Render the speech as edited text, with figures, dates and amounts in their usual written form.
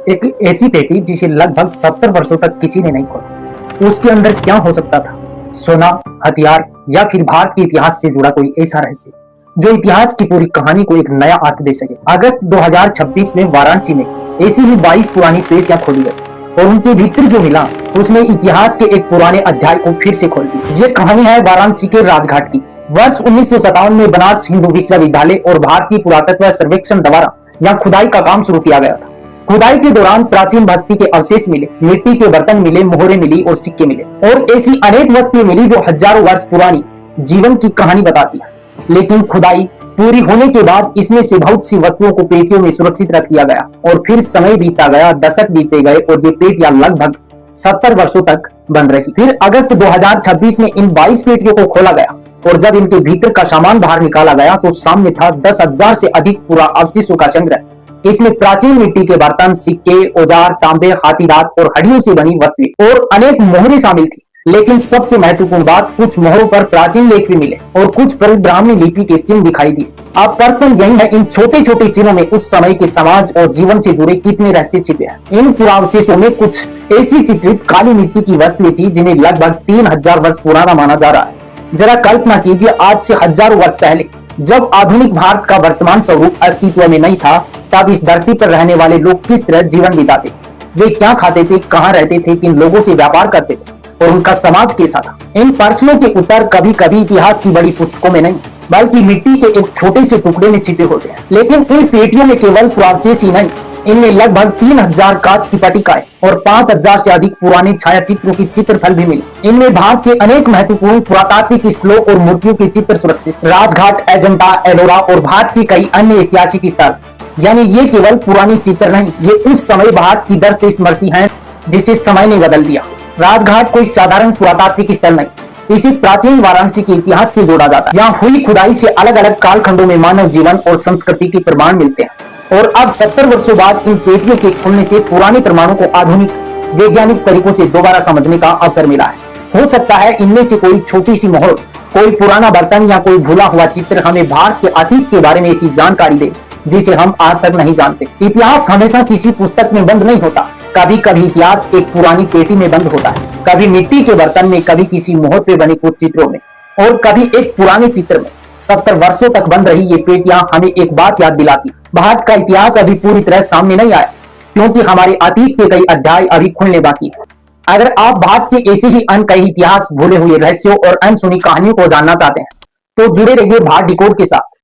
एक ऐसी पेटी जिसे लगभग 70 वर्षों तक किसी ने नहीं खोला। उसके अंदर क्या हो सकता था? सोना, हथियार या फिर भारत के इतिहास से जुड़ा कोई ऐसा रहस्य जो इतिहास की पूरी कहानी को एक नया अर्थ दे सके। अगस्त 2026 में वाराणसी में ऐसी ही 22 पुरानी पेटियां खोली गई और उनके भीतर जो मिला उसने इतिहास के एक पुराने अध्याय को फिर से खोल दिया। ये कहानी है वाराणसी के राजघाट की। वर्ष 1957 में बनारस हिंदू विश्वविद्यालय और भारतीय पुरातत्व सर्वेक्षण द्वारा यहाँ खुदाई का काम शुरू किया गया था। खुदाई के दौरान प्राचीन बस्ती के अवशेष मिले, मिट्टी के बर्तन मिले, मोहरें मिली और सिक्के मिले और ऐसी अनेक वस्तुएं मिली जो हजारों वर्ष पुरानी जीवन की कहानी बताती है। लेकिन खुदाई पूरी होने के बाद इसमें से बहुत सी वस्तुओं को पेटियों में सुरक्षित रख दिया गया और फिर समय बीता गया, दशक बीते गए और ये पेटियां लगभग 70 वर्षों तक बंद रही। फिर अगस्त 2026 में इन 22 पेटियों को खोला गया और जब इनके भीतर का सामान बाहर निकाला गया तो सामने था 10,000 से अधिक पूरा अवशेषों का संग्रह। इसमें प्राचीन मिट्टी के बर्तन, सिक्के, औजार, तांबे, हाथीदांत और हड्डियों से बनी वस्तुएं और अनेक मोहरें शामिल थी। लेकिन सबसे महत्वपूर्ण बात, कुछ मोहरों पर प्राचीन लेख भी मिले और कुछ पर ब्राह्मणी लिपि के चिन्ह दिखाई दिए। आकर्षण यही है, इन छोटे छोटे चिन्हों में उस समय के समाज और जीवन से जुड़े कितने रहस्य छिपे हैं। इन पुरावशेषों में कुछ ऐसी चित्रित काली मिट्टी की वस्तुएं थी जिन्हें लगभग 3000 वर्ष पुराना माना जा रहा है। जरा कल्पना कीजिए, आज से हजारों वर्ष पहले जब आधुनिक भारत का वर्तमान स्वरूप अस्तित्व में नहीं था, तब इस धरती पर रहने वाले लोग किस तरह जीवन बिताते, वे क्या खाते थे, कहाँ रहते थे, किन लोगों से व्यापार करते थे और उनका समाज कैसा था। इन प्रश्नों के उत्तर कभी कभी इतिहास की बड़ी पुस्तकों में नहीं बल्कि मिट्टी के एक छोटे से टुकड़े में छिपे होते हैं। लेकिन इन पेटियों में केवल पुरावशेष ही नहीं, इनमें लगभग 3000 कांच की पट्टिकाएं और 5000 से अधिक पुराने छायाचित्रों की चित्रफल भी मिले। इनमें भारत के अनेक महत्वपूर्ण पुरातात्विक स्थलों और मूर्तियों के चित्र सुरक्षित। राजघाट, अजंता, एलोरा और भारत के कई अन्य ऐतिहासिक स्थल। यानी ये केवल पुरानी चित्र नहीं, ये उस समय भारत की दर्द से स्मृति है जिसे समय ने बदल दिया। राजघाट कोई साधारण पुरातात्विक स्थल नहीं, इसे प्राचीन वाराणसी के इतिहास से जोड़ा जाता है। यहाँ हुई खुदाई से अलग अलग कालखंडों में मानव जीवन और संस्कृति के प्रमाण मिलते हैं और अब 70 वर्षों बाद इन पेटियों के खुलने से पुराने प्रमाणों को आधुनिक वैज्ञानिक तरीकों से दोबारा समझने का अवसर मिला है। हो सकता है इनमें से कोई छोटी सी मोहर, कोई पुराना बर्तन या कोई भूला हुआ चित्र हमें भारत के अतीत के बारे में ऐसी जानकारी दे जिसे हम आज तक नहीं जानते। इतिहास हमेशा किसी पुस्तक में बंद नहीं होता। कभी कभी इतिहास एक पुरानी पेटी में बंद होता है, कभी मिट्टी के बर्तन में, कभी किसी मोहर पे बने कुछ चित्रों में और कभी एक पुराने चित्र में। 70 वर्षों तक बंद रही ये पेटियां हमें एक बात याद दिलाती, भारत का इतिहास अभी पूरी तरह सामने नहीं आया, क्योंकि हमारे अतीत के कई अध्याय अभी खुलने बाकी है। अगर आप भारत के ऐसे ही अनकही इतिहास, भूले हुए रहस्यों और अनसुनी कहानियों को जानना चाहते हैं तो जुड़े रहिए भारत डिकोड के साथ।